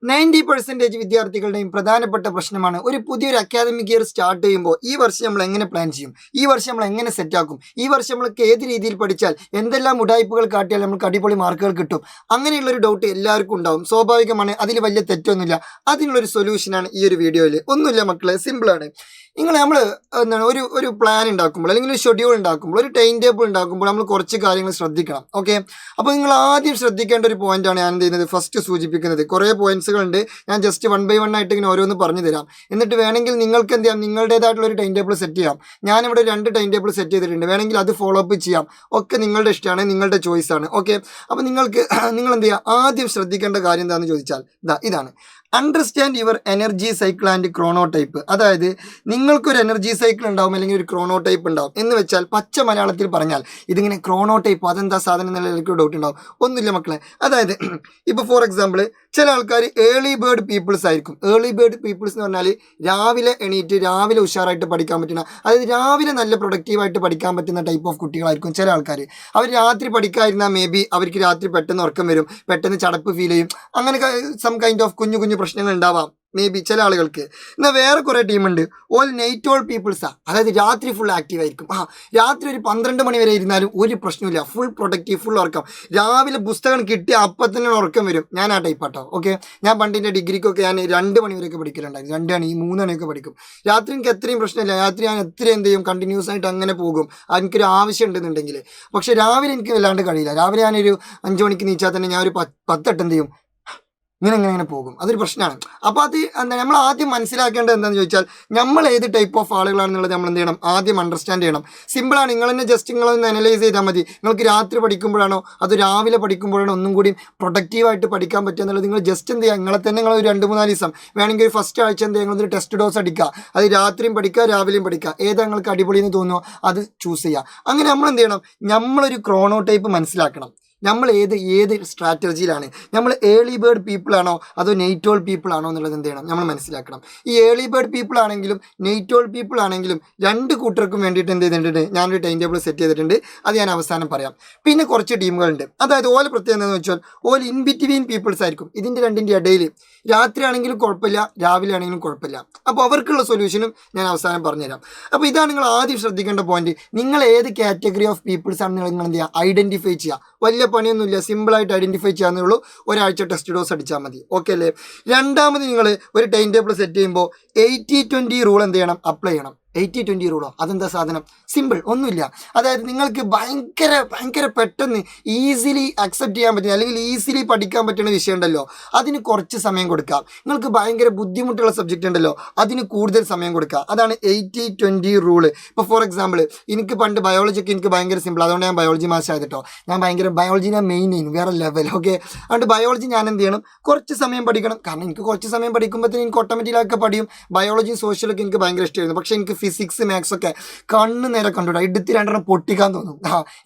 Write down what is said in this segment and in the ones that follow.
90% വിദ്യാർത്ഥികളുടെയും പ്രധാനപ്പെട്ട പ്രശ്നമാണ് ഒരു പുതിയൊരു അക്കാദമിക് ഇയർ സ്റ്റാർട്ട് ചെയ്യുമ്പോൾ ഈ വർഷം നമ്മൾ എങ്ങനെ പ്ലാൻ ചെയ്യും, ഈ വർഷം നമ്മൾ എങ്ങനെ സെറ്റാക്കും, ഈ വർഷം നമ്മൾക്ക് ഏത് രീതിയിൽ പഠിച്ചാൽ എന്തെല്ലാം ഉടായ്പകൾ കാട്ടിയാൽ നമുക്ക് അടിപൊളി മാർക്കുകൾ കിട്ടും, അങ്ങനെയുള്ളൊരു ഡൗട്ട് എല്ലാവർക്കും ഉണ്ടാവും. സ്വാഭാവികമാണ്, അതിൽ വലിയ തെറ്റൊന്നുമില്ല. അതിനുള്ളൊരു സൊല്യൂഷനാണ് ഈ ഒരു വീഡിയോയിൽ. ഒന്നുമില്ല മക്കളെ, സിമ്പിളാണ്. നമ്മൾ എന്താണ് ഒരു പ്ലാൻ ഉണ്ടാക്കുമ്പോൾ അല്ലെങ്കിൽ ഒരു ഷെഡ്യൂൾ ഉണ്ടാക്കുമ്പോൾ ഒരു ടൈം ടേബിൾ ഉണ്ടാക്കുമ്പോൾ നമ്മൾ കുറച്ച് കാര്യങ്ങൾ ശ്രദ്ധിക്കണം. ഓക്കെ, അപ്പോൾ നിങ്ങൾ ആദ്യം ശ്രദ്ധിക്കേണ്ട ഒരു പോയിന്റാണ് ഞാൻ എന്ത് ചെയ്യുന്നത്, ഫസ്റ്റ് സൂചിപ്പിക്കുന്നത്. കുറേ പോയിന്റ്സുകൾ ഉണ്ട്, ഞാൻ ജസ്റ്റ് 1 by 1 ആയിട്ട് ഇങ്ങനെ ഓരോന്ന് പറഞ്ഞു തരാം. എന്നിട്ട് വേണമെങ്കിൽ നിങ്ങൾക്ക് എന്ത് ചെയ്യാം, നിങ്ങളുടേതായിട്ടുള്ള ഒരു ടൈം ടേബിൾ സെറ്റ് ചെയ്യാം. ഞാനിവിടെ 2 ടൈം ടേബിൾ സെറ്റ് ചെയ്തിട്ടുണ്ട്, വേണമെങ്കിൽ അത് ഫോളോ അപ്പ് ചെയ്യാം. ഒക്കെ നിങ്ങളുടെ ഇഷ്ടമാണ്, നിങ്ങളുടെ ചോയ്സാണ്. ഓക്കെ, അപ്പോൾ നിങ്ങൾ എന്ത് ചെയ്യുക, ആദ്യം ശ്രദ്ധിക്കേണ്ട കാര്യം എന്താണെന്ന് ചോദിച്ചാൽ ഇതാണ്: understand your energy cycle and chronotype. അതായത് നിങ്ങൾക്കൊരു എനർജി സൈക്കിൾ ഉണ്ടാവും, അല്ലെങ്കിൽ ഒരു ക്രോണോടൈപ്പ് ഉണ്ടാവും. എന്ന് വെച്ചാൽ പച്ച മലയാളത്തിൽ പറഞ്ഞാൽ ഇതിങ്ങനെ ക്രോണോടൈപ്പ് അതെന്താ സാധനം എന്നുള്ള എല്ലാവർക്കും ഡൗട്ട് ഉണ്ടാവും. ഒന്നുമില്ല മക്കളെ, അതായത് ഇപ്പോൾ ഫോർ എക്സാമ്പിൾ ചില ആൾക്കാർ ഏർലി ബേർഡ് പീപ്പിൾസ് ആയിരിക്കും. ഏർലി ബേർഡ് പീപ്പിൾസ് എന്ന് പറഞ്ഞാൽ രാവിലെ എണീറ്റ് രാവിലെ ഉഷാറായിട്ട് പഠിക്കാൻ പറ്റുന്ന, അതായത് രാവിലെ നല്ല പ്രൊഡക്റ്റീവായിട്ട് പഠിക്കാൻ പറ്റുന്ന ടൈപ്പ് ഓഫ് കുട്ടികളായിരിക്കും ചില ആൾക്കാർ. അവർ രാത്രി പഠിക്കാതിരുന്നാൽ മേ ബി അവർക്ക് രാത്രി പെട്ടെന്ന് ഉറക്കം വരും, പെട്ടെന്ന് ചടപ്പ് ഫീൽ ചെയ്യും. അങ്ങനെ സം കൈൻഡ് ഓഫ് കുഞ്ഞു കുഞ്ഞു പ്രശ്നങ്ങൾ ഉണ്ടാവാം മേ ബി ചില ആളുകൾക്ക്. എന്നാൽ വേറെ കുറേ ടീമുണ്ട്, ഓൾ നൈറ്റ് ഓൾ പീപ്പിൾസാണ്. അതായത് രാത്രി ഫുൾ ആക്റ്റീവ് ആയിരിക്കും. രാത്രി ഒരു 12 മണി വരെ ഇരുന്നാലും ഒരു പ്രശ്നമില്ല, ഫുൾ പ്രൊഡക്റ്റീവ്, ഫുൾ ഉറക്കം. രാവിലെ പുസ്തകം കിട്ടിയ അപ്പം തന്നെ ഉറക്കം വരും. ഞാൻ ആ ടൈപ്പ് ആട്ടോ. ഓക്കെ, ഞാൻ പണ്ടിൻ്റെ ഡിഗ്രിക്കൊക്കെ ഞാൻ 2 മണി വരെയൊക്കെ പഠിക്കലുണ്ടായിരുന്നു. 2 മണി 3 മണിയൊക്കെ പഠിക്കും. രാത്രി എനിക്ക് എത്രയും പ്രശ്നമില്ല, രാത്രി ഞാൻ എത്ര എന്ത് ചെയ്യും, കണ്ടിന്യൂസ് ആയിട്ട് അങ്ങനെ പോകും, എനിക്കൊരു ആവശ്യം ഉണ്ടെന്നുണ്ടെങ്കിൽ. പക്ഷേ രാവിലെ എനിക്ക് വല്ലാണ്ട് കഴിയില്ല. രാവിലെ ഞാനൊരു 5 മണിക്ക് നീച്ചാൽ തന്നെ ഞാൻ ഒരു 10 എന്ത് ചെയ്യും, ഇങ്ങനെ പോകും. അതൊരു പ്രശ്നമാണ്. അപ്പോൾ അത് നമ്മൾ ആദ്യം മനസ്സിലാക്കേണ്ടത് എന്താണെന്ന് ചോദിച്ചാൽ നമ്മൾ ഏത് ടൈപ്പ് ഓഫ് ആളുകളാണെന്നുള്ളത് നമ്മൾ എന്ത് ചെയ്യണം, ആദ്യം അണ്ടർസ്റ്റാൻഡ് ചെയ്യണം. സിമ്പിളാണ്, നിങ്ങൾ തന്നെ ജസ്റ്റ് നിങ്ങളൊന്ന് അനലൈസ് ചെയ്താൽ മതി. നിങ്ങൾക്ക് രാത്രി പഠിക്കുമ്പോഴാണോ അത് രാവിലെ പഠിക്കുമ്പോഴാണോ ഒന്നും കൂടി പ്രൊഡക്റ്റീവായിട്ട് പഠിക്കാൻ പറ്റുക എന്നുള്ളത് നിങ്ങൾ ജസ്റ്റ് എന്ത് ചെയ്യുക, നിങ്ങളെ തന്നെ നിങ്ങൾ ഒരു 2-3 ദിവസം വേണമെങ്കിൽ ഒരു ഫസ്റ്റ് ആഴ്ച എന്ത് ചെയ്യുക, നിങ്ങളൊരു ടെസ്റ്റ് ഡോസ് അടിക്കുക. അത് രാത്രിയും പഠിക്കുക, രാവിലെയും പഠിക്കുക. ഏതാ നിങ്ങൾക്ക് അടിപൊളി എന്ന് തോന്നുമോ അത് ചൂസ് ചെയ്യുക. അങ്ങനെ നമ്മൾ എന്ത് ചെയ്യണം, നമ്മളൊരു ക്രോണോ ടൈപ്പ് മനസ്സിലാക്കണം. നമ്മൾ ഏത് സ്ട്രാറ്റജിയിലാണ്, നമ്മൾ ഏർലി ബേർഡ് പീപ്പിൾ ആണോ അതോ നൈറ്റ് ഓൾ പീപ്പിൾ ആണോ എന്നുള്ളത് എന്ത് ചെയ്യണം, നമ്മൾ മനസ്സിലാക്കണം. ഈ ഏർലി ബേർഡ് പീപ്പിൾ ആണെങ്കിലും നൈറ്റ് ഓൾ പീപ്പിൾ ആണെങ്കിലും 2 കൂട്ടർക്കും വേണ്ടിയിട്ട് എന്ത് ചെയ്തിട്ടുണ്ട്, ഞാനൊരു ടൈം ടേബിൾ സെറ്റ് ചെയ്തിട്ടുണ്ട്. അത് ഞാൻ അവസാനം പറയാം. പിന്നെ കുറച്ച് ടീമുകളുണ്ട്, അതായത് ഓല പ്രത്യേകത എന്താണെന്ന് വെച്ചാൽ ഓൽ ഇൻ ബിറ്റ്വീൻ പീപ്പിൾസ് ആയിരിക്കും. ഇതിൻ്റെ രണ്ടിൻ്റെ ഇടയിൽ രാത്രി ആണെങ്കിലും കുഴപ്പമില്ല, രാവിലെ ആണെങ്കിലും കുഴപ്പമില്ല. അപ്പോൾ അവർക്കുള്ള സൊല്യൂഷനും ഞാൻ അവസാനം പറഞ്ഞുതരാം. അപ്പോൾ ഇതാണ് നിങ്ങൾ ആദ്യം ശ്രദ്ധിക്കേണ്ട പോയിന്റ്. നിങ്ങൾ ഏത് കാറ്റഗറി ഓഫ് പീപ്പിൾസ് ആണ് നിങ്ങൾ എന്ത് ചെയ്യുക, ഐഡൻറ്റിഫൈ ചെയ്യുക. വലിയ പണിയൊന്നുമില്ല, സിമ്പിളായിട്ട് ഐഡൻറ്റിഫൈ ചെയ്യാവുന്നേ ഉള്ളൂ. ഒരാഴ്ച ടെസ്റ്റ് ഡോസ് അടിച്ചാൽ മതി. ഓക്കെ അല്ലേ? രണ്ടാമത് നിങ്ങൾ ഒരു ടൈം ടേബിൾ സെറ്റ് ചെയ്യുമ്പോൾ 80-20 റൂൾ എന്ത് ചെയ്യണം, അപ്ലൈ ചെയ്യണം. 80-20 റൂളോ, അതെന്താ സാധനം? സിമ്പിൾ, ഒന്നുമില്ല. അതായത് നിങ്ങൾക്ക് ഭയങ്കര പെട്ടെന്ന് ഈസിലി അക്സെപ്റ്റ് ചെയ്യാൻ പറ്റുന്ന അല്ലെങ്കിൽ ഈസിലി പഠിക്കാൻ പറ്റുന്ന വിഷയം ഉണ്ടല്ലോ, അതിന് കുറച്ച് സമയം കൊടുക്കാം. നിങ്ങൾക്ക് ഭയങ്കര ബുദ്ധിമുട്ടുള്ള സബ്ജക്റ്റ് ഉണ്ടല്ലോ, അതിന് കൂടുതൽ സമയം കൊടുക്കുക. അതാണ് 80-20 റൂള്. ഇപ്പോൾ ഫോർ എക്സാമ്പിൾ എനിക്ക് പണ്ട് ബയോളജിക്ക് എനിക്ക് ഭയങ്കര സിമ്പിൾ, അതുകൊണ്ട് ഞാൻ ബയോളജി മാഷ് ആയതിട്ടോ. ഞാൻ ഭയങ്കര ബയോളജി ഞാൻ മെയിൻ ചെയ്യുന്നു, വേറെ ലെവൽ. ഓക്കെ, അതുകൊണ്ട് ബയോളജി ഞാൻ എന്ത് ചെയ്യണം, കുറച്ച് സമയം പഠിക്കണം. കാരണം എനിക്ക് കുറച്ച് സമയം പഠിക്കുമ്പോഴത്തേന് എനിക്ക് ഓട്ടോമാറ്റിക്കായിട്ട് പഠിയും. ബയോളജിയും സോഷ്യലൊക്കെ എനിക്ക് ഭയങ്കര ഇഷ്ടമായിരുന്നു. പക്ഷേ എനിക്ക് ഫിസിക്സ് മാത്സ് ഒക്കെ കണ്ണ് നേരെ കണ്ടുകൂടാ, എടുത്ത് 2 പൊട്ടിക്കാൻ തോന്നും.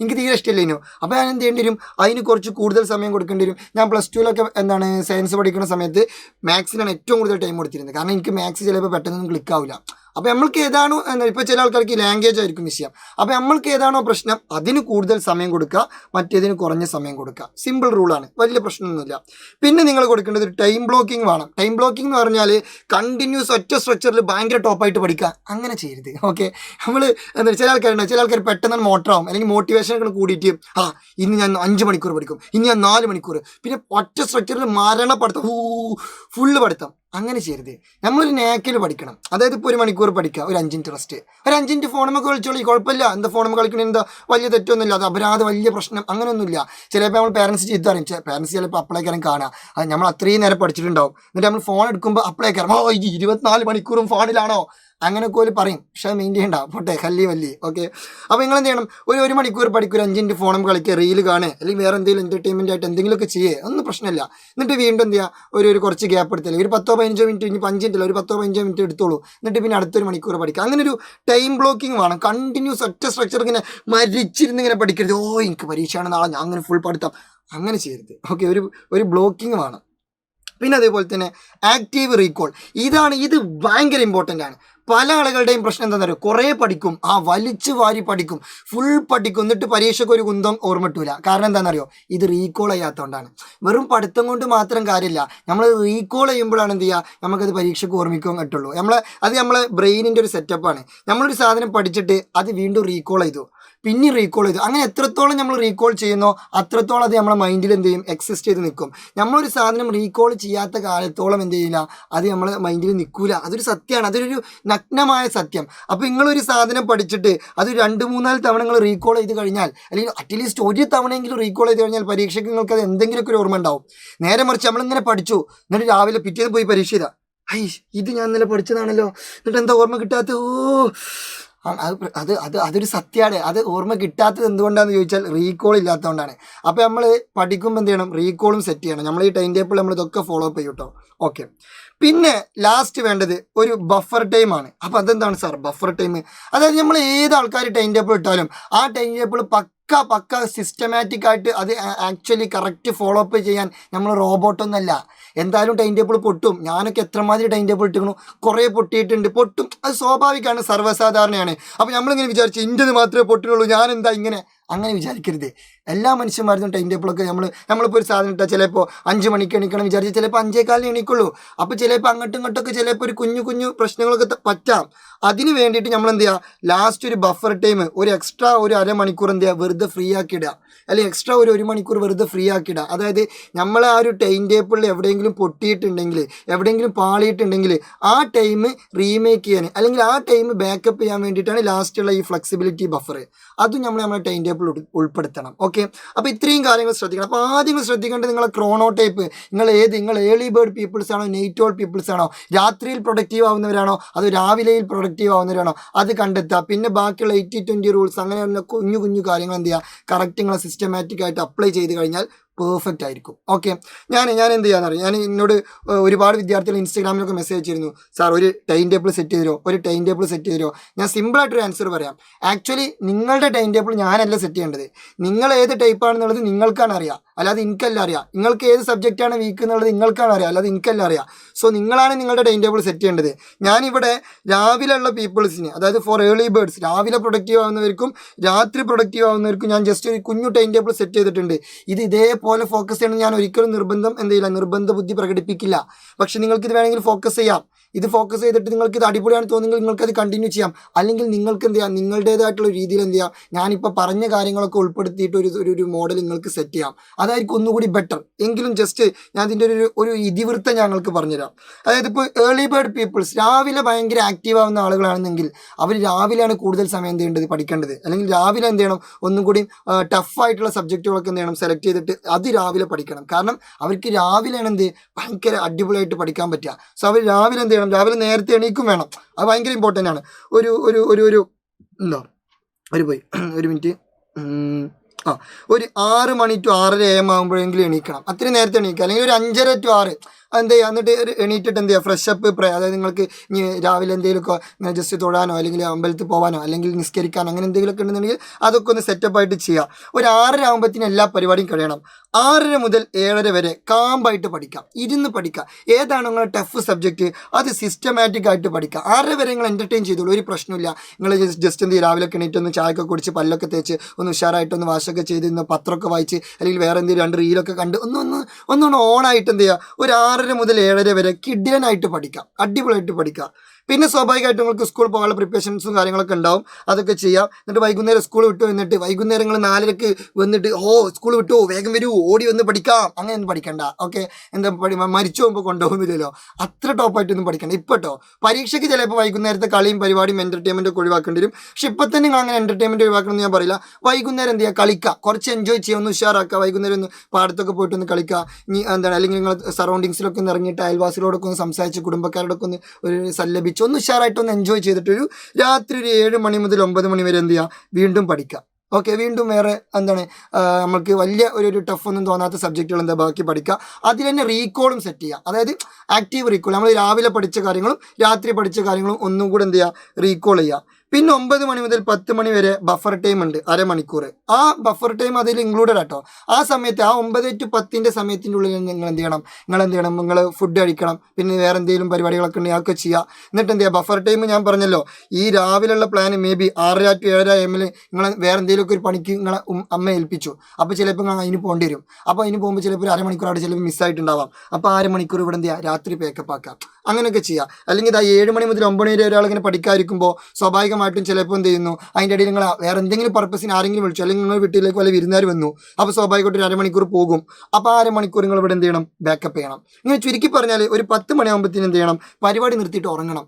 എനിക്ക് തീരെ ഇഷ്ടമില്ലേനു. അപ്പോൾ ഞാൻ എന്ത് ചെയ്യേണ്ടി വരും, അതിന് കുറച്ച് കൂടുതൽ സമയം കൊടുക്കേണ്ടി വരും. ഞാൻ +2 സയൻസ് പഠിക്കുന്ന സമയത്ത് മാത്സിനാണ് ഏറ്റവും കൂടുതൽ ടൈം കൊടുത്തിരുന്നത്. കാരണം എനിക്ക് മാത്സ് ചിലപ്പോൾ പെട്ടെന്നൊന്നും ക്ലിക്ക് ആവില്ല. അപ്പോൾ നമ്മൾക്ക് ഏതാണോ, ഇപ്പോൾ ചില ആൾക്കാർക്ക് ലാംഗ്വേജ് ആയിരിക്കും വിഷയം. അപ്പോൾ നമ്മൾക്ക് ഏതാണോ പ്രശ്നം അതിന് കൂടുതൽ സമയം കൊടുക്കുക, മറ്റേതിന് കുറഞ്ഞ സമയം കൊടുക്കുക. സിമ്പിൾ റൂളാണ്, വലിയ പ്രശ്നമൊന്നുമില്ല. പിന്നെ നിങ്ങൾ കൊടുക്കേണ്ടത് ഒരു ടൈം ബ്ലോക്കിംഗ് വേണം. ടൈം ബ്ലോക്കിംഗ് എന്ന് പറഞ്ഞാൽ കണ്ടിന്യൂസ് ഒറ്റ സ്ട്രക്ചറിൽ ഭയങ്കര ടോപ്പായിട്ട് പഠിക്കുക, അങ്ങനെ ചെയ്യരുത്. ഓക്കെ, നമ്മൾ ചില ആൾക്കാർ പെട്ടെന്ന് മോട്ടറാവും, അല്ലെങ്കിൽ മോട്ടിവേഷനൊക്കെ കൂടിയിട്ട് ഇന്ന് ഞാൻ 5 മണിക്കൂർ പഠിക്കും, ഇനി ഞാൻ 4 മണിക്കൂർ, പിന്നെ ഒറ്റ സ്ട്രക്ചറിൽ മരണപ്പെടുത്തം, ഫുള്ള് പഠിത്തം. അങ്ങനെ ചെയ്യരുത്. നമ്മളൊരു നേക്കിൽ പഠിക്കണം. അതായത് ഇപ്പോൾ 1 മണിക്കൂർ പഠിക്കുക, ഒരു 5 മിനിറ്റ് റെസ്റ്റ്, ഒരു 5 മിനിറ്റ് ഫോണുമ്പോൾ കളിച്ചോളി, കുഴപ്പമില്ല. എന്താ ഫോണുമ്പോൾ കളിക്കണേ, എന്താ വലിയ തെറ്റൊന്നുമില്ല, അത് അപരാധം വലിയ പ്രശ്നം അങ്ങനെയൊന്നുമില്ല. ചിലപ്പോൾ നമ്മൾ പേരൻസ് ചീത്ത പറയും, പേരൻസ് ചിലപ്പോൾ അപ്ലൈക്കാരം കാണുക, അത് നമ്മൾ അത്രയും നേരം പഠിച്ചിട്ടുണ്ടാവും. എന്നിട്ട് നമ്മൾ ഫോൺ എടുക്കുമ്പോൾ അപ്ലൈക്കാരം 24 മണിക്കൂറും ഫോണിലാണോ, അങ്ങനെയൊക്കെ ഒരു പറയും. പക്ഷേ മെയിൻ ചെയ്യണ്ട, പോട്ടെ, വല്ലി. ഓക്കെ, അപ്പോൾ നിങ്ങൾ എന്ത് ചെയ്യണം, ഒരു 1 മണിക്കൂർ പഠിക്കുക, ഒരു 5 മിനിറ്റ് ഫോണും കളിക്കുക, റീൽ കാണുക, അല്ലെങ്കിൽ വേറെ എന്തെങ്കിലും എൻ്റർടൈൻമെൻ്റ് ആയിട്ട് എന്തെങ്കിലുമൊക്കെ ചെയ്യുക, ഒന്നും പ്രശ്നമില്ല. എന്നിട്ട് വീണ്ടും എന്ത് ചെയ്യുക, ഒരു കുറച്ച് ഗ്യാപ്പ് എടുത്തില്ല, ഒരു 10-15 മിനിറ്റ്, ഇനി 5 മിനിറ്റ്, ഒരു 10-15 മിനിറ്റ് എടുത്തോളൂ. എന്നിട്ട് പിന്നെ അടുത്തൊരു മണിക്കൂർ പഠിക്കുക. അങ്ങനെ ഒരു ടൈം ബ്ലോക്കിംഗ് വേണം. കണ്ടിന്യൂസ് ഒറ്റ സ്ട്രക്ചർ ഇങ്ങനെ മരിച്ചിരുന്ന് ഇങ്ങനെ പഠിക്കരുത്. എനിക്ക് പരീക്ഷയാണ് നാളെ, ഞാൻ അങ്ങനെ ഫുൾ പഠിത്തം, അങ്ങനെ ചെയ്യരുത്. ഓക്കെ, ഒരു ബ്ലോക്കിംഗ് വേണം. പിന്നെ അതേപോലെ തന്നെ ആക്റ്റീവ് റീകോൾ, ഇത് ഭയങ്കര ഇമ്പോർട്ടൻ്റ് ആണ്. പല ആളുകളുടെയും പ്രശ്നം എന്താണെന്ന് അറിയോ, കുറേ പഠിക്കും, വലിച്ചു വാരി പഠിക്കും, ഫുൾ പഠിക്കും, എന്നിട്ട് പരീക്ഷയ്ക്ക് ഒരു കുന്തം ഓർമ്മ കിട്ടൂല. കാരണം എന്താണെന്നറിയോ, ഇത് റീകോൾ ചെയ്യാത്തതുകൊണ്ടാണ്. വെറും പഠിത്തം കൊണ്ട് മാത്രം കാര്യമില്ല, നമ്മൾ റീകോൾ ചെയ്യുമ്പോഴാണ് എന്ത് ചെയ്യുക, നമുക്കത് പരീക്ഷയ്ക്ക് ഓർമ്മിക്കാൻ കിട്ടുള്ളൂ. നമ്മളെ ബ്രെയിനിൻ്റെ ഒരു സെറ്റപ്പാണ്. നമ്മളൊരു സാധനം പഠിച്ചിട്ട് അത് വീണ്ടും റീകോൾ ചെയ്തു, പിന്നെ റീകോൾ ചെയ്തു, അങ്ങനെ എത്രത്തോളം നമ്മൾ റീകോൾ ചെയ്യുന്നോ അത്രത്തോളം അത് നമ്മളെ മൈൻഡിൽ എന്ത് ചെയ്യും, എക്സിസ്റ്റ് ചെയ്ത് നിൽക്കും. നമ്മളൊരു സാധനം റീകോൾ ചെയ്യാത്ത കാലത്തോളം എന്ത് ചെയ്യില്ല, അത് നമ്മളെ മൈൻഡിൽ നിൽക്കൂല. അതൊരു സത്യമാണ്, അതൊരു നഗ്നമായ സത്യം. അപ്പോൾ നിങ്ങളൊരു സാധനം പഠിച്ചിട്ട് അത് 2-3 തവണ നിങ്ങൾ റീകോൾ ചെയ്ത് കഴിഞ്ഞാൽ, അല്ലെങ്കിൽ അറ്റ്ലീസ്റ്റ് ഒരു തവണയെങ്കിലും റീകോൾ ചെയ്ത് കഴിഞ്ഞാൽ പരീക്ഷയ്ക്ക് നിങ്ങൾക്ക് അത് എന്തെങ്കിലുമൊക്കെ ഒരു ഓർമ്മ ഉണ്ടാവും. നേരെ മറിച്ച് നമ്മളിങ്ങനെ പഠിച്ചു, എന്നിട്ട് രാവിലെ പിറ്റേന്ന് പോയി പരീക്ഷ ചെയ്താൽ, ഇത് ഞാൻ ഇന്നലെ പഠിച്ചതാണല്ലോ, എന്നിട്ട് എന്താ ഓർമ്മ കിട്ടാത്ത, അതൊരു സത്യമാണ്. അത് ഓർമ്മ കിട്ടാത്തത് എന്തുകൊണ്ടാണെന്ന് ചോദിച്ചാൽ റീകോൾ ഇല്ലാത്തതുകൊണ്ടാണ്. അപ്പോൾ നമ്മൾ പഠിക്കുമ്പോൾ എന്ത് ചെയ്യണം, റീകോളും സെറ്റ് ചെയ്യണം. നമ്മൾ ഈ ടൈം ടേബിൾ നമ്മൾ ഇതൊക്കെ ഫോളോ അപ്പ് ചെയ്യും കേട്ടോ. ഓക്കെ, പിന്നെ ലാസ്റ്റ് വേണ്ടത് ഒരു ബഫർ ടൈമാണ്. അപ്പോൾ അതെന്താണ് സാർ ബഫർ ടൈം? അതായത് നമ്മൾ ഏത് ആൾക്കാർ ടൈം ടേബിൾ ഇട്ടാലും ആ ടൈം ടേബിൾ പക്ക സിസ്റ്റമാറ്റിക് ആയിട്ട് അത് ആക്ച്വലി കറക്റ്റ് ഫോളോ അപ്പ് ചെയ്യാൻ നമ്മൾ റോബോട്ടൊന്നല്ല. എന്തായാലും ടൈം ടേബിൾ പൊട്ടും. ഞാനൊക്കെ എത്രമാതിരി ടൈം ടേബിൾ ഇട്ടിരിക്കണു, കുറേ പൊട്ടിയിട്ടുണ്ട്, പൊട്ടും, അത് സ്വാഭാവികമാണ്, സർവ്വസാധാരണയാണ്. അപ്പോൾ നമ്മളിങ്ങനെ വിചാരിച്ചു ഇൻ്റെത് മാത്രമേ പൊട്ടുള്ളൂ, ഞാൻ എന്താ ഇങ്ങനെ, അങ്ങനെ വിചാരിക്കരുത്. എല്ലാ മനുഷ്യന്മാരും ടൈം ടേബിളൊക്കെ നമ്മളിപ്പോൾ ഒരു സാധനം ഇട്ടാൽ ചിലപ്പോൾ 5 മണിക്ക് എണീക്കണം വിചാരിച്ച് ചിലപ്പോൾ 5:15 എണീക്കുള്ളൂ. അപ്പോൾ ചിലപ്പോൾ അങ്ങോട്ടും ഇങ്ങോട്ടൊക്കെ ചിലപ്പോൾ ഒരു കുഞ്ഞു പ്രശ്നങ്ങളൊക്കെ പറ്റാം. അതിന് വേണ്ടിയിട്ട് നമ്മൾ എന്ത് ചെയ്യുക, ലാസ്റ്റ് ഒരു ബഫർ ടൈം, ഒരു എക്സ്ട്രാ ഒരു അരമണിക്കൂർ എന്ത് ചെയ്യുക, വെറുതെ ഫ്രീ ആക്കി ഇടുക, അല്ലെങ്കിൽ എക്സ്ട്രാ ഒരു 1 മണിക്കൂർ വെറുതെ ഫ്രീ ആക്കി ഇടുക. അതായത് നമ്മൾ ആ ഒരു ടൈം ടേബിളിൽ എവിടെയെങ്കിലും പൊട്ടിയിട്ടുണ്ടെങ്കിൽ, എവിടെയെങ്കിലും പാളിയിട്ടുണ്ടെങ്കിൽ ആ ടൈം റീമേക്ക് ചെയ്യാൻ, അല്ലെങ്കിൽ ആ ടൈം ബാക്കപ്പ് ചെയ്യാൻ വേണ്ടിയിട്ടാണ് ലാസ്റ്റുള്ള ഈ ഫ്ലെക്സിബിലിറ്റി ബഫർ. അതും നമ്മുടെ ടൈം ടേബിൾ ഉൾപ്പെടുത്തണം. ഓക്കെ, അപ്പോൾ ഇത്രയും കാര്യങ്ങൾ ശ്രദ്ധിക്കണം. അപ്പോൾ ആദ്യം ശ്രദ്ധിക്കേണ്ടത് നിങ്ങളെ ക്രോണോ ടൈപ്പ്, നിങ്ങൾ ഏർലി ബേർഡ് പീപ്പിൾസ് ആണോ, നൈറ്റ് ഓൾ പീപ്പിൾസ് ആണോ, രാത്രിയിൽ പ്രൊഡക്റ്റീവ് ആവുന്നവരാണോ, അതോ രാവിലെയിൽ പ്രൊഡക്റ്റീവ് ആവുന്നവരാണോ, അത് കണ്ടെത്തുക. പിന്നെ ബാക്കിയുള്ള 80-20 റൂൾസ്, അങ്ങനെയുള്ള കുഞ്ഞു കാര്യങ്ങൾ എന്ത് ചെയ്യുക, കറക്റ്റ് നിങ്ങളെ സിസ്റ്റമാറ്റിക് ആയിട്ട് അപ്ലൈ ചെയ്ത് കഴിഞ്ഞാൽ പെർഫെക്റ്റ് ആയിരിക്കും. ഓക്കെ, ഞാൻ എന്ത് ചെയ്യാന്നറിയാം, ഞാൻ എന്നോട് ഒരുപാട് വിദ്യാർത്ഥികൾ ഇൻസ്റ്റാഗ്രാമിലൊക്കെ മെസ്സേജ് അയച്ചിരുന്നു, സാർ ഒരു ടൈം ടേബിൾ സെറ്റ് ചെയ്ത് തരുമോ. ഞാൻ സിമ്പിളായിട്ടൊരു ആൻസർ പറയാം. ആക്ച്വലി നിങ്ങളുടെ ടൈം ടേബിൾ ഞാനല്ല സെറ്റ് ചെയ്യേണ്ടത്, നിങ്ങൾ ഏത് ടൈപ്പാണെന്നുള്ളത് നിങ്ങൾക്കാണ് അറിയാം, അല്ലാതെ എനിക്കല്ല അറിയാം. നിങ്ങൾക്ക് ഏത് സബ്ജക്റ്റാണ് വീക്ക് എന്നുള്ളത് നിങ്ങൾക്കാണ് അറിയാം, അല്ലാതെ എനിക്കല്ല അറിയാം. സോ നിങ്ങളാണ് നിങ്ങളുടെ ടൈം ടേബിൾ സെറ്റ് ചെയ്യേണ്ടത്. ഞാനിവിടെ രാവിലെയുള്ള പീപ്പിൾസിന്, അതായത് ഫോർ ഏർലി ബേർഡ്സ്, രാവിലെ പ്രൊഡക്റ്റീവ് ആവുന്നവർക്കും രാത്രി പ്രൊഡക്റ്റീവ് ആവുന്നവർക്കും ഞാൻ ജസ്റ്റ് ഒരു കുഞ്ഞു ടൈം ടേബിൾ സെറ്റ് ചെയ്തിട്ടുണ്ട്. ഇത് ഇതേപോലെ ഫോക്കസ് ചെയ്യണം. ഞാൻ ഒരിക്കലും നിർബന്ധ ബുദ്ധി പ്രകടിപ്പിക്കില്ല. പക്ഷെ നിങ്ങൾക്ക് ഇത് വേണമെങ്കിൽ ഫോക്കസ് ചെയ്യാം. ഇത് ഫോക്കസ് ചെയ്തിട്ട് നിങ്ങൾക്ക് ഇത് അടിപൊളിയാണ് തോന്നുമെങ്കിൽ നിങ്ങൾക്കത് കണ്ടിന്യൂ ചെയ്യാം. അല്ലെങ്കിൽ നിങ്ങൾക്ക് എന്ത് ചെയ്യാം, നിങ്ങളുടേതായിട്ടുള്ള രീതിയിൽ എന്ത് ചെയ്യാം, ഞാനിപ്പോൾ പറഞ്ഞ കാര്യങ്ങളൊക്കെ ഉൾപ്പെടുത്തിയിട്ട് ഒരു മോഡൽ നിങ്ങൾക്ക് സെറ്റ് ചെയ്യാം. അതായിരിക്കും ഒന്നുകൂടി ബെറ്റർ. എങ്കിലും ജസ്റ്റ് ഞാൻ ഇതിൻ്റെ ഒരു ഇതിവൃത്തം ഞങ്ങൾക്ക് പറഞ്ഞുതരാം. അതായത് ഇപ്പോൾ ഏർലി ബേർഡ് പീപ്പിൾസ് രാവിലെ ഭയങ്കര ആക്റ്റീവ് ആവുന്ന ആളുകളാണെന്നെങ്കിൽ അവർ രാവിലെയാണ് കൂടുതൽ സമയം എന്ത് ചെയ്യേണ്ടത്, പഠിക്കേണ്ടത്. അല്ലെങ്കിൽ രാവിലെ എന്ത് ചെയ്യണം, ഒന്നും കൂടി ടഫായിട്ടുള്ള സബ്ജക്റ്റുകളൊക്കെ എന്ത് ചെയ്യണം, സെലക്ട് ചെയ്തിട്ട് അത് രാവിലെ പഠിക്കണം. കാരണം അവർക്ക് രാവിലെയാണ് എന്ത് ഭയങ്കര അടിപൊളിയായിട്ട് പഠിക്കാൻ പറ്റുക. സോ അവർ രാവിലെ എന്ത് ചെയ്യണം, രാവിലെ നേരത്തെ എണീക്കും വേണം. അത് ഭയങ്കര ഇമ്പോർട്ടൻ്റ് ആണ്. എന്താ ഒരു മിനിറ്റ്, ഒരു 6 മണി ടു 6:30 AM ആകുമ്പോഴെങ്കിലും എണീക്കണം. അത്രയും നേരത്തെ എണീക്കുക. അല്ലെങ്കിൽ ഒരു 5:30 to 6 എന്ത് ചെയ്യുക, എന്നിട്ട് എണീറ്റിട്ട് എന്ത് ചെയ്യുക, ഫ്രഷ് അപ്പ് അതായത് നിങ്ങൾക്ക് ഇനി രാവിലെ എന്തെങ്കിലുമൊക്കെ ഇങ്ങനെ ജസ്റ്റ് തൊഴാനോ അല്ലെങ്കിൽ അമ്പലത്തിൽ പോകാനോ അല്ലെങ്കിൽ നിസ്കരിക്കാനോ അങ്ങനെ എന്തെങ്കിലുമൊക്കെ ഉണ്ടെന്നുണ്ടെങ്കിൽ അതൊക്കെ ഒന്ന് സെറ്റപ്പായിട്ട് ചെയ്യുക. ഒരു 6:30 ആകുമ്പോഴത്തേന് എല്ലാ പരിപാടിയും കഴിയണം. 6:30 മുതൽ 7:30 വരെ കാമ്പായിട്ട് പഠിക്കാം, ഇരുന്ന് പഠിക്കുക. ഏതാണ് നിങ്ങളുടെ ടഫ് സബ്ജക്റ്റ് അത് സിസ്റ്റമാറ്റിക് ആയിട്ട് പഠിക്കുക. 6:30 വരെ നിങ്ങൾ എൻ്റർടൈൻ ചെയ്തോളൂ, ഒരു പ്രശ്നമില്ല. നിങ്ങൾ ജസ്റ്റ് എന്ത് ചെയ്യുക, രാവിലെ ഒക്കെ എണീറ്റ് ഒന്ന് ചായയൊക്കെ കുടിച്ച് പല്ലൊക്കെ തേച്ച് ഒന്ന് ഉഷാറായിട്ടൊന്ന് വാഷൊക്കെ ചെയ്ത് ഇന്ന് പത്രമൊക്കെ വായിച്ച് അല്ലെങ്കിൽ വേറെ എന്തെങ്കിലും 2 റീലൊക്കെ കണ്ട് ഒന്നൊന്ന് ഓണായിട്ട് എന്ത് ചെയ്യുക, ഒരു 6:30 മുതൽ 7:30 വരെ കിഡിലനായിട്ട് പഠിക്കാം, അടിപൊളിയായിട്ട് പഠിക്കുക. പിന്നെ സ്വാഭാവികമായിട്ട് നിങ്ങൾക്ക് സ്കൂൾ പോകാനുള്ള പ്രിപ്പറേഷൻസും കാര്യങ്ങളൊക്കെ ഉണ്ടാവും, അതൊക്കെ ചെയ്യാം. എന്നിട്ട് വൈകുന്നേരം സ്കൂൾ വിട്ടു വന്നിട്ട് വൈകുന്നേരങ്ങൾ 4:00 വന്നിട്ട് സ്കൂൾ വിട്ടു വേഗം വരൂ ഓടി വന്ന് പഠിക്കാം, അങ്ങനെ ഒന്നും പഠിക്കണ്ട. ഓക്കെ, എന്താ മരിച്ചു പോകുമ്പോൾ കൊണ്ടുപോകുന്നില്ലല്ലോ, അത്ര ടോപ്പായിട്ടൊന്നും പഠിക്കണ്ട. ഇപ്പോൾ കേട്ടോ പരീക്ഷയ്ക്ക് ചിലപ്പോൾ വൈകുന്നേരത്തെ കളിയും പരിപാടിയും എൻ്റർടൈൻമെൻറ്റ് ഒക്കെ ഒഴിവാക്കേണ്ടി വരും. പക്ഷെ ഇപ്പം തന്നെ നിങ്ങൾ അങ്ങനെ എൻ്റർടൈൻമെൻറ്റ് ഒഴിവാക്കണമെന്ന് ഞാൻ പറയില്ല. വൈകുന്നേരം എന്ത് ചെയ്യുക, കളിക്കുക, കുറച്ച് എൻജോയ് ചെയ്യുക, ഒന്ന് ഉഷാറാക്കുക. വൈകുന്നേരം ഒന്ന് പാടത്തൊക്കെ പോയിട്ടൊന്ന് കളിക്കുക. ഇനി എന്താണ്, അല്ലെങ്കിൽ നിങ്ങൾ സറൗണ്ടിങ്സിലൊക്കെ ഒന്ന് ഇറങ്ങിയിട്ട് അയൽവാസികളോടൊക്കെ ഒന്ന് സംസാരിച്ച് കുടുംബക്കാരോടൊക്കെ ഒന്ന് ഒരു സല്ലപിച്ച് ഒന്ന് ഉഷാറായിട്ടൊന്ന് എൻജോയ് ചെയ്തിട്ടൊരു രാത്രി ഒരു 7 മണി മുതൽ 9 മണി വരെ എന്ത് ചെയ്യുക, വീണ്ടും പഠിക്കുക. ഓക്കെ, വീണ്ടും വേറെ എന്താണ് നമുക്ക് വലിയ ഒരു ടഫ് ഒന്നും തോന്നാത്ത സബ്ജക്റ്റുകൾ എന്താ ബാക്കി പഠിക്കുക. അതിൽ തന്നെ റീകോളും സെറ്റ് ചെയ്യുക. അതായത് ആക്റ്റീവ് റീകോൾ, നമ്മൾ രാവിലെ പഠിച്ച കാര്യങ്ങളും രാത്രി പഠിച്ച കാര്യങ്ങളും ഒന്നും കൂടെ എന്ത് ചെയ്യുക, റീകോൾ ചെയ്യുക. പിന്നെ 9 മണി മുതൽ 10 മണി വരെ ബഫർ ടൈം ഉണ്ട്, അരമണിക്കൂർ. ആ ബഫർ ടൈം അതിൽ ഇൻക്ലൂഡഡ് ആട്ടോ. ആ സമയത്ത് ആ 9 to 10 സമയത്തിൻ്റെ ഉള്ളിൽ നിങ്ങൾ എന്ത് ചെയ്യണം, നിങ്ങൾ ഫുഡ് കഴിക്കണം, പിന്നെ വേറെ എന്തെങ്കിലും പരിപാടികളൊക്കെ ഉണ്ടെങ്കിൽ അതൊക്കെ ചെയ്യുക. എന്നിട്ട് എന്ത് ചെയ്യുക, ബഫർ ടൈം ഞാൻ പറഞ്ഞല്ലോ, ഈ രാവിലെയുള്ള plan may be 6:30 to 7:30 AM നിങ്ങൾ വേറെ എന്തെങ്കിലുമൊക്കെ ഒരു പണിക്ക് നിങ്ങളെ അമ്മ ഏൽപ്പിച്ചു. അപ്പോൾ ചിലപ്പോൾ നിങ്ങൾ അതിന് പോകേണ്ടി വരും. അപ്പോൾ അതിന് പോകുമ്പോൾ ചിലപ്പോൾ ഒരു അരമണിക്കൂർ അവിടെ ചിലപ്പോൾ മിസ്സായിട്ടുണ്ടാവാം. അപ്പോൾ 1/2 മണിക്കൂർ ഇവിടെ എന്ത് ചെയ്യുക, രാത്രി പേക്കപ്പ് ആക്കാം, അങ്ങനെയൊക്കെ ചെയ്യുക. അല്ലെങ്കിൽ ഇതാ 7 മണി മുതൽ 9 മണി വരെ ഒരാളിങ്ങനെ പഠിക്കാതിരിക്കുമ്പോൾ സ്വാഭാവികമായിട്ടും ചിലപ്പോൾ എന്ത് ചെയ്യുന്നു, അതിൻ്റെ ഇടയിൽ നിങ്ങൾ വേറെ എന്തെങ്കിലും പർപ്പസിന് ആരെങ്കിലും വിളിച്ചു, അല്ലെങ്കിൽ നിങ്ങൾ വീട്ടിലേക്ക് വല്ല വിരുന്നുകാർ വന്നു, അപ്പോൾ സ്വാഭാവികമായിട്ട് ഒരു അരമണിക്കൂർ പോകും. അപ്പോൾ ആ അരമണിക്കൂർ നിങ്ങൾ ഇവിടെ എന്ത് ചെയ്യണം, ബാക്കപ്പ് ചെയ്യണം. ഇങ്ങനെ ചുരുക്കി പറഞ്ഞാൽ ഒരു 10 മണിയാകുമ്പോഴത്തേന് എന്ത് ചെയ്യണം, പരിപാടി നിർത്തിയിട്ട് ഉറങ്ങണം.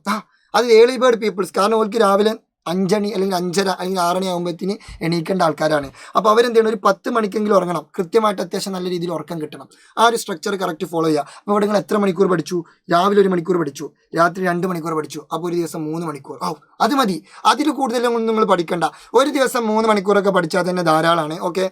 അത് ഏർലി ബേർഡ് പീപ്പിൾസ്, കാരണം അവർക്ക് രാവിലെ 5 മണി അല്ലെങ്കിൽ 5:30 അല്ലെങ്കിൽ 6 മണി ആകുമ്പോഴത്തേന് എണീക്കേണ്ട ആൾക്കാരാണ്. അപ്പോൾ അവരെന്ത് ചെയ്യണം, ഒരു 10 മണിക്കെങ്കിലും ഉറങ്ങണം. കൃത്യമായിട്ട് അത്യാവശ്യം നല്ല രീതിയിൽ ഉറക്കം കിട്ടണം. ആ ഒരു സ്ട്രക്ചർ കറക്റ്റ് ഫോളോ ചെയ്യുക. അപ്പോൾ ഇവിടെ നിങ്ങൾ എത്ര മണിക്കൂർ പഠിച്ചു, രാവിലെ 1 മണിക്കൂർ പഠിച്ചു, രാത്രി 2 മണിക്കൂർ പഠിച്ചു, അപ്പോൾ ഒരു ദിവസം 3 മണിക്കൂർ. അത് മതി, അതിൽ കൂടുതലൊന്നും നിങ്ങൾ പഠിക്കണ്ട. ഒരു ദിവസം 3 മണിക്കൂറൊക്കെ പഠിച്ചാൽ തന്നെ ധാരാളമാണ്. ഓക്കെ,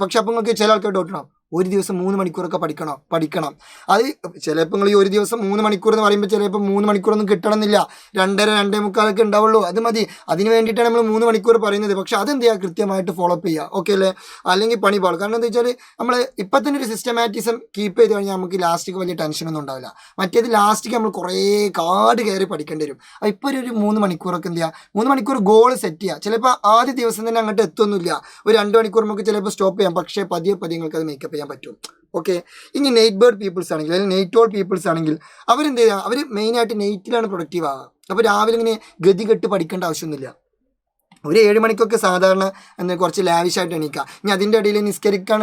പക്ഷെ അപ്പോൾ നിങ്ങൾക്ക് ചില ആൾക്കാർ ഡൗട്ട് ഉണ്ടാവും, ഒരു ദിവസം 3 മണിക്കൂറൊക്കെ പഠിക്കണം. അത് ചിലപ്പോൾ നിങ്ങൾ ഈ ഒരു ദിവസം 3 മണിക്കൂർ എന്ന് പറയുമ്പോൾ ചിലപ്പോൾ 3 മണിക്കൂറൊന്നും കിട്ടണമെന്നില്ല, 2:30 2:45 ഉണ്ടാവുള്ളൂ. അത് മതി, അതിന് വേണ്ടിയിട്ടാണ് നമ്മൾ 3 മണിക്കൂർ പറയുന്നത്. പക്ഷെ അതെന്ത് ചെയ്യുക, കൃത്യമായിട്ട് ഫോളോ അപ്പ് ചെയ്യുക. ഓക്കെ അല്ലേ, അല്ലെങ്കിൽ പണി പാടും. കാരണം എന്താ വെച്ചാൽ നമ്മൾ ഇപ്പം തന്നെ ഒരു സിസ്റ്റമാറ്റിസം കീപ്പ് ചെയ്ത് കഴിഞ്ഞാൽ നമുക്ക് ലാസ്റ്റിക്ക് വലിയ ടെൻഷനൊന്നും ഉണ്ടാവില്ല. മറ്റേത് ലാസ്റ്റിക്ക് നമ്മൾ കുറേ കാട് കയറി പഠിക്കേണ്ടി വരും. ഇപ്പോൾ ഒരു 3 മണിക്കൂറൊക്കെ എന്ത് ചെയ്യുക, 3 മണിക്കൂർ ഗോൾ സെറ്റ് ചെയ്യുക. ചിലപ്പോൾ ആദ്യ ദിവസം തന്നെ അങ്ങോട്ട് എത്തൊന്നുമില്ല, ഒരു 2 മണിക്കൂർ നമുക്ക് ചിലപ്പോൾ സ്റ്റോപ്പ് ചെയ്യാം. പക്ഷേ പതിയെ നിങ്ങൾക്ക് അത് മേക്കപ്പ് ചെയ്യാൻ പറ്റും. ഓക്കെ, ഇനി നൈറ്റ് ബേർഡ് പീപ്പിൾസ് ആണെങ്കിൽ, അല്ലെങ്കിൽ നൈറ്റ് ഓൾ പീപ്പിൾസ് ആണെങ്കിൽ അവരെന്ത് ചെയ്യുക, അവർ മെയിനായിട്ട് നൈറ്റിലാണ് പ്രൊഡക്റ്റീവ് ആവുക. അപ്പോൾ രാവിലെ ഇങ്ങനെ ഗതി കെട്ട് പഠിക്കേണ്ട ആവശ്യമൊന്നുമില്ല. ഒരു 7 മണിക്കൊക്കെ സാധാരണ കുറച്ച് ലാവിഷായിട്ട് എണീക്കുക. ഇനി അതിൻ്റെ ഇടയിൽ നിസ്കരിക്കാൻ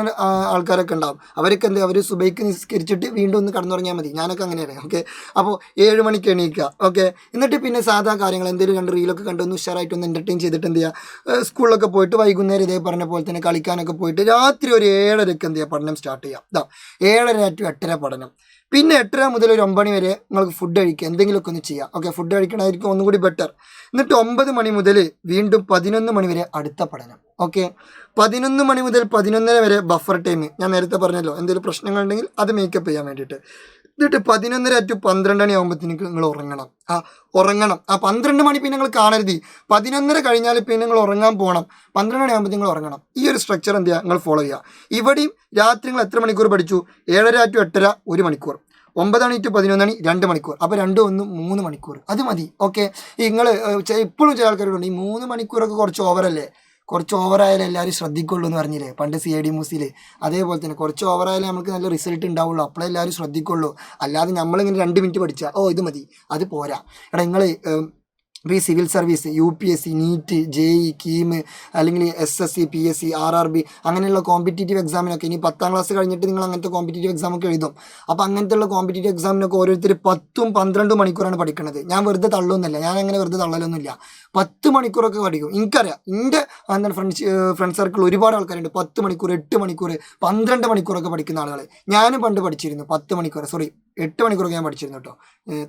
ആൾക്കാരൊക്കെ ഉണ്ടാവും. അവരൊക്കെ അവർ സുബൈക്ക് നിസ്കരിച്ചിട്ട് വീണ്ടും ഒന്ന് കടന്നുറങ്ങിയാൽ മതി. ഞാനൊക്കെ അങ്ങനെയാണ്. ഓക്കെ, അപ്പോൾ 7 മണിക്ക് എണീക്കുക. ഓക്കെ, എന്നിട്ട് പിന്നെ സാധാ കാര്യങ്ങൾ എന്തെങ്കിലും 2 റീലൊക്കെ കണ്ടൊന്ന് ഉഷാറായിട്ടൊന്ന് എൻ്റർടൈൻ ചെയ്തിട്ട് എന്ത് ചെയ്യുക, സ്കൂളിലൊക്കെ പോയിട്ട് വൈകുന്നേരം ഇതേ പറഞ്ഞ പോലെ തന്നെ കളിക്കാനൊക്കെ പോയിട്ട് രാത്രി ഒരു 7:30ക്ക് എന്ത് ചെയ്യുക, പഠനം സ്റ്റാർട്ട് ചെയ്യുക. 7:30 to 8:30 പഠനം. പിന്നെ 8:30 മുതൽ ഒരു 9 മണി വരെ നിങ്ങൾക്ക് ഫുഡ് കഴിക്കുക, എന്തെങ്കിലുമൊക്കെ ഒന്ന് ചെയ്യുക. ഓക്കെ, ഫുഡ് കഴിക്കണമായിരിക്കും ഒന്നും കൂടി ബെറ്റർ. എന്നിട്ട് 9 മണി മുതൽ വീണ്ടും 11 മണി വരെ അടുത്ത പഠനം. ഓക്കെ, 11 മണി മുതൽ 11:30 വരെ ബഫർ ടൈം. ഞാൻ നേരത്തെ പറഞ്ഞല്ലോ, എന്തെങ്കിലും പ്രശ്നങ്ങളുണ്ടെങ്കിൽ അത് മേക്കപ്പ് ചെയ്യാൻ വേണ്ടിയിട്ട്. എന്നിട്ട് 11:30 to 12 മണി ആകുമ്പോഴത്തേക്ക് നിങ്ങൾ ഉറങ്ങണം. ആ 12 മണി പിന്നെ നിങ്ങൾ കാണരുത്. 11:30 കഴിഞ്ഞാൽ പിന്നെ നിങ്ങൾ ഉറങ്ങാൻ പോകണം. 12 മണി ആകുമ്പോൾ നിങ്ങൾ ഉറങ്ങണം. ഈ ഒരു സ്ട്രക്ചർ എന്ത് ചെയ്യുക, നിങ്ങൾ ഫോളോ ചെയ്യുക. ഇവിടെയും രാത്രി നിങ്ങൾ എത്ര മണിക്കൂർ പഠിച്ചു, 7:30 to 8:30 1 മണിക്കൂർ, 9 മണി to 11 മണി 2 മണിക്കൂർ. അപ്പോൾ 2 1 3 മണിക്കൂർ, അത് മതി. ഓക്കെ, നിങ്ങൾ ഇപ്പോഴും ചില ആൾക്കാരുണ്ട് ഈ 3 മണിക്കൂറൊക്കെ കുറച്ച് ഓവറല്ലേ, കുറച്ച് ഓവറായാലും എല്ലാവരും ശ്രദ്ധിക്കുള്ളൂ എന്ന് പറഞ്ഞില്ലേ പണ്ട് CID മൂസിൽ. അതേപോലെ തന്നെ കുറച്ച് ഓവറായാലും നമുക്ക് നല്ല റിസൾട്ട് ഉണ്ടാവുള്ളൂ, അപ്പോഴേ എല്ലാവരും ശ്രദ്ധിക്കുള്ളൂ. അല്ലാതെ നമ്മളിങ്ങനെ 2 മിനിറ്റ് പഠിച്ചാൽ ഇത് മതി, അത് പോരാ. നിങ്ങൾ ഇപ്പോൾ ഈ civil service, UPSC, NEET, JEE, KEAM, അല്ലെങ്കിൽ SSC, PSC, RRB അങ്ങനെയുള്ള കോമ്പറ്റേറ്റീവ് എക്സാമിനൊക്കെ ഇനി 10ാം ക്ലാസ് കഴിഞ്ഞിട്ട് നിങ്ങൾ അങ്ങനത്തെ കോമ്പറ്റേറ്റീവ് എക്സാമൊക്കെ എഴുതും. അപ്പോൾ അങ്ങനത്തെയുള്ള കോമ്പറ്റേറ്റീവ് എക്സാമിനൊക്കെ ഓരോരുത്തർ 10ഉം 12 മണിക്കൂറാണ് പഠിക്കുന്നത്. ഞാൻ വെറുതെ തള്ളൊന്നുമില്ല, ഞാൻ അങ്ങനെ വെറുതെ തള്ളലൊന്നുമില്ല. 10 മണിക്കൂറൊക്കെ പഠിക്കും. എനിക്കറിയാം, എൻ്റെ ഫ്രണ്ട് സർക്കിൾ ഒരുപാട് ആൾക്കാരുണ്ട് 10 മണിക്കൂർ, 8 മണിക്കൂർ, 12 മണിക്കൂറൊക്കെ പഠിക്കുന്ന ആളുകൾ. ഞാനും പണ്ട് പഠിച്ചിരുന്നു 10 മണിക്കൂർ, 8 മണിക്കൂറൊക്കെ ഞാൻ പഠിച്ചിരുന്നു കേട്ടോ,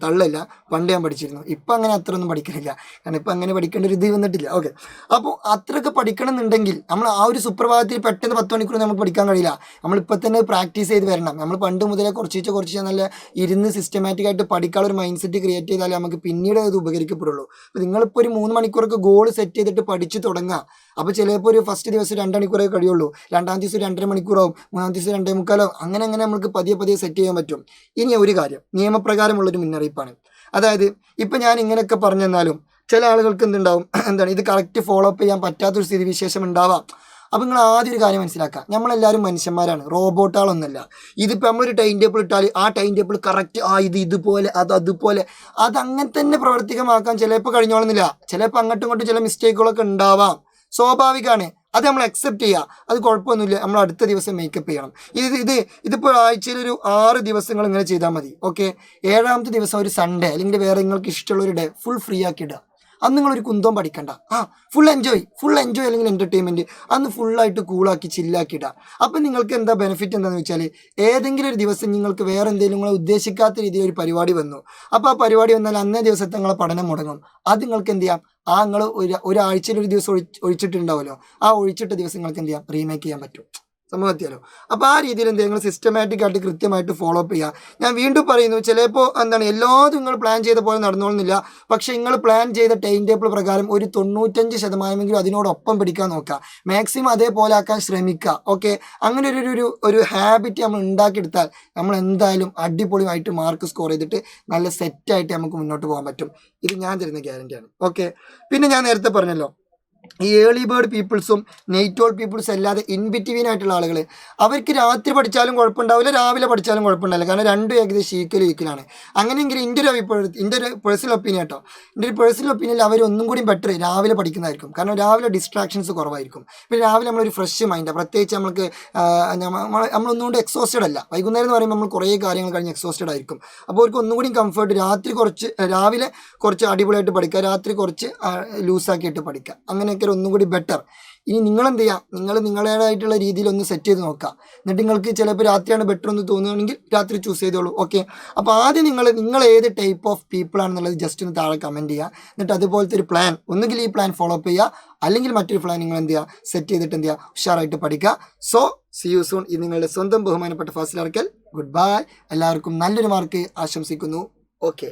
തള്ളല്ല, പണ്ട് ഞാൻ പഠിച്ചിരുന്നു. ഇപ്പം അങ്ങനെ അത്രയൊന്നും പഠിക്കുന്നില്ല, കാരണം ഇപ്പം അങ്ങനെ പഠിക്കേണ്ട ഒരു ഇത് വന്നിട്ടില്ല. ഓക്കെ, അപ്പോൾ അത്രയൊക്കെ പഠിക്കണം എന്നുണ്ടെങ്കിൽ നമ്മൾ ആ ഒരു സുപ്രഭാതത്തിൽ പെട്ടെന്ന് 10 മണിക്കൂർ നമുക്ക് പഠിക്കാൻ കഴിയില്ല. നമ്മളിപ്പോൾ തന്നെ പ്രാക്ടീസ് ചെയ്ത് വരണം. നമ്മൾ പണ്ട് മുതലേ കുറച്ച് നല്ല ഇരുന്ന് സിസ്റ്റമാറ്റിക് ആയിട്ട് പഠിക്കാനുള്ള ഒരു മൈൻഡ് സെറ്റ് ക്രിയേറ്റ് ചെയ്താലേ നമുക്ക് പിന്നീട് അത് ഉപകരിക്കപ്പെടുള്ളൂ. അപ്പോൾ നിങ്ങളിപ്പോൾ ഒരു 3 മണിക്കൂറൊക്കെ ഗോൾ സെറ്റ് ചെയ്തിട്ട് പഠിച്ച് തുടങ്ങുക. അപ്പോൾ ചിലപ്പോൾ ഒരു ഫസ്റ്റ് ദിവസം 2 മണിക്കൂറേ കഴിയുള്ളൂ, 2ാം ദിവസം 2.5 മണിക്കൂറാവും, 3ാം ദിവസം 2.25 അങ്ങനെ നമുക്ക് പതിയെ സെറ്റ് ചെയ്യാൻ പറ്റും. ഇനി ഒരു കാര്യം, നിയമപ്രകാരമുള്ളൊരു മുന്നറിയിപ്പാണ്. അതായത് ഇപ്പം ഞാൻ ഇങ്ങനെയൊക്കെ പറഞ്ഞു തന്നാലും ചില ആളുകൾക്ക് എന്തുണ്ടാവും, ഇത് കറക്റ്റ് ഫോളോ അപ്പ് ചെയ്യാൻ പറ്റാത്തൊരു സ്ഥിതിവിശേഷം ഉണ്ടാവാം. അപ്പോൾ നിങ്ങൾ ആദ്യം ഒരു കാര്യം മനസ്സിലാക്കുക, നമ്മളെല്ലാവരും മനുഷ്യന്മാരാണ്, റോബോട്ടുകളൊന്നുമല്ല. ഇതിപ്പോൾ നമ്മളൊരു ടൈം ടേബിൾ ഇട്ടാൽ ആ ടൈം ടേബിൾ കറക്റ്റ് ഇതുപോലെ അതുപോലെ അതങ്ങനെ തന്നെ പ്രവർത്തികമാക്കാൻ ചിലപ്പോൾ കഴിഞ്ഞോളുന്നില്ല. ചിലപ്പോൾ അങ്ങോട്ടും ഇങ്ങോട്ടും ചില മിസ്റ്റേക്കുകളൊക്കെ ഉണ്ടാവാം, സ്വാഭാവികമാണ്. അത് നമ്മൾ അക്സെപ്റ്റ് ചെയ്യുക, അത് കുഴപ്പമൊന്നുമില്ല. നമ്മൾ അടുത്ത ദിവസം മേക്കപ്പ് ചെയ്യണം. ഇതിപ്പോൾ ആഴ്ചയിൽ ഒരു 6 ദിവസങ്ങൾ ഇങ്ങനെ ചെയ്താൽ മതി. ഓക്കെ, 7ാമത്തെ ദിവസം ഒരു സൺഡേ അല്ലെങ്കിൽ വേറെ നിങ്ങൾക്ക് ഇഷ്ടമുള്ളൊരു ഡേ ഫുൾ ഫ്രീ ആക്കി ഇടുക. അന്ന് നിങ്ങളൊരു കുന്തവും പഠിക്കണ്ട, ഫുൾ എൻജോയ് അല്ലെങ്കിൽ എൻ്റർടൈൻമെൻറ്റ് അന്ന് ഫുള്ളായിട്ട് കൂളാക്കി ചില്ലാക്കി ഇടുക. അപ്പം നിങ്ങൾക്ക് എന്താ ബെനിഫിറ്റ് എന്താണെന്ന് വെച്ചാൽ, ഏതെങ്കിലും ഒരു ദിവസം നിങ്ങൾക്ക് വേറെ എന്തെങ്കിലും നിങ്ങൾ ഉദ്ദേശിക്കാത്ത രീതിയിൽ ഒരു പരിപാടി വന്നു. അപ്പോൾ ആ പരിപാടി വന്നാൽ അന്നേ ദിവസത്തെ നിങ്ങളെ പഠനം മുടങ്ങും. അത് നിങ്ങൾക്ക് എന്ത് ചെയ്യാം, നിങ്ങൾ ഒരാഴ്ചയിൽ ഒരു ദിവസം ഒഴിച്ചിട്ടുണ്ടാവുമല്ലോ, ആ ഒഴിച്ചിട്ട ദിവസം നിങ്ങൾക്ക് എന്ത് ചെയ്യാം, റീമേക്ക് ചെയ്യാൻ പറ്റും. സമൂഹത്തിലോ. അപ്പോൾ ആ രീതിയിൽ എന്ത് നിങ്ങൾ സിസ്റ്റമാറ്റിക് ആയിട്ട് കൃത്യമായിട്ട് ഫോളോ അപ്പ് ചെയ്യുക. ഞാൻ വീണ്ടും പറയുന്നു, ചിലപ്പോൾ എന്താണ് എല്ലാതും നിങ്ങൾ പ്ലാൻ ചെയ്ത പോലെ നടന്നോളുന്നില്ല. പക്ഷേ നിങ്ങൾ പ്ലാൻ ചെയ്ത ടൈം ടേബിൾ പ്രകാരം ഒരു 95% അതിനോടൊപ്പം പിടിക്കാൻ നോക്കുക. മാക്സിമം അതേപോലെ ആക്കാൻ ശ്രമിക്കുക. ഓക്കെ, അങ്ങനെ ഒരു ഹാബിറ്റ് നമ്മൾ ഉണ്ടാക്കിയെടുത്താൽ നമ്മൾ എന്തായാലും അടിപൊളിയായിട്ട് മാർക്ക് സ്കോർ ചെയ്തിട്ട് നല്ല സെറ്റായിട്ട് നമുക്ക് മുന്നോട്ട് പോകാൻ പറ്റും. ഇത് ഞാൻ തരുന്ന ഗ്യാരണ്ടിയാണ്. ഓക്കെ, പിന്നെ ഞാൻ നേരത്തെ പറഞ്ഞല്ലോ, ഈ ഏർലി ബേർഡ് പീപ്പിൾസും നൈറ്റ് ഓൾ പീപ്പിൾസും അല്ലാതെ ഇൻ ബിറ്റ്വീൻ ആയിട്ടുള്ള ആളുകൾ, അവർക്ക് രാത്രി പഠിച്ചാലും കുഴപ്പമുണ്ടാവില്ല, രാവിലെ പഠിച്ചാലും കുഴപ്പമുണ്ടാവില്ല. കാരണം രണ്ടും ഏകദേശം ഈക്വലാണ്. അങ്ങനെയെങ്കിൽ എൻ്റെ ഒരു പേഴ്സണൽ ഒപ്പീനിയൻ കേട്ടോ, എൻ്റെ ഒരു പേഴ്സണൽ ഒപ്പീനിയനിൽ അവർ ഒന്നും കൂടി ബെറ്റർ രാവിലെ പഠിക്കുന്നതായിരിക്കും. കാരണം രാവിലെ ഡിസ്ട്രാക്ഷൻസ് കുറവായിരിക്കും. പിന്നെ രാവിലെ നമ്മളൊരു ഫ്രഷ് മൈൻഡാണ്. പ്രത്യേകിച്ച് നമ്മൾക്ക് നമ്മളൊന്നുകൊണ്ട് എക്സോസ്റ്റഡ് അല്ല. വൈകുന്നേരം എന്ന് പറയുമ്പോൾ നമ്മൾ കുറേ കാര്യങ്ങൾ കഴിഞ്ഞ് എക്സോസ്റ്റഡ് ആയിരിക്കും. അപ്പോൾ അവർക്ക് ഒന്നും കൂടി കംഫർട്ട് രാവിലെ കുറച്ച് അടിപൊളിയായിട്ട് പഠിക്കുക, രാത്രി കുറച്ച് ലൂസാക്കിയിട്ട് പഠിക്കുക. അങ്ങനെയൊക്കെ ഒന്നും കൂടി ബെറ്റർ. ഇനി നിങ്ങൾ എന്ത് ചെയ്യുക, നിങ്ങൾ നിങ്ങളുടേതായിട്ടുള്ള രീതിയിൽ ഒന്ന് സെറ്റ് ചെയ്ത് നോക്കുക. എന്നിട്ട് നിങ്ങൾക്ക് ചിലപ്പോൾ രാത്രിയാണ് ബെറ്റർ എന്ന് തോന്നുകയാണെങ്കിൽ രാത്രി ചൂസ് ചെയ്തോളൂ. ഓക്കെ, അപ്പോൾ ആദ്യം നിങ്ങൾ ഏത് ടൈപ്പ് ഓഫ് പീപ്പിൾ ആണെന്നുള്ളത് ജസ്റ്റ് ഒന്ന് താഴെ കമൻറ്റ് ചെയ്യുക. എന്നിട്ട് അതുപോലത്തെ ഒരു പ്ലാൻ, ഒന്നുകിൽ ഈ പ്ലാൻ ഫോളോ അപ്പ് ചെയ്യുക, അല്ലെങ്കിൽ മറ്റൊരു പ്ലാൻ നിങ്ങൾ എന്ത് ചെയ്യുക, സെറ്റ് ചെയ്തിട്ട് എന്ത് ചെയ്യുക, ഉഷാറായിട്ട് പഠിക്കുക. So C you soon. ഇത് നിങ്ങളുടെ സ്വന്തം ബഹുമാനപ്പെട്ട ഫാസിൽ അർക്കൽ. Good bye. എല്ലാവർക്കും നല്ലൊരു മാർക്ക് ആശംസിക്കുന്നു. ഓക്കെ.